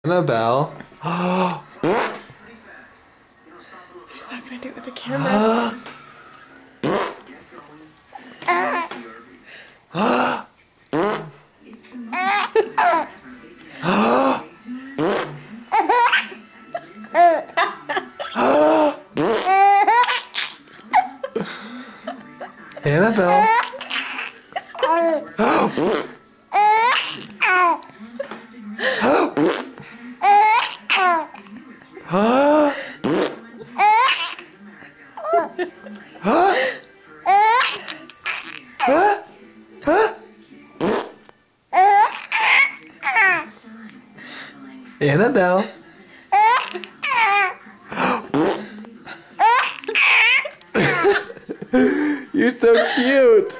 Annabelle. She's not gonna do it with the camera. Annabelle. Annabelle. You're so cute.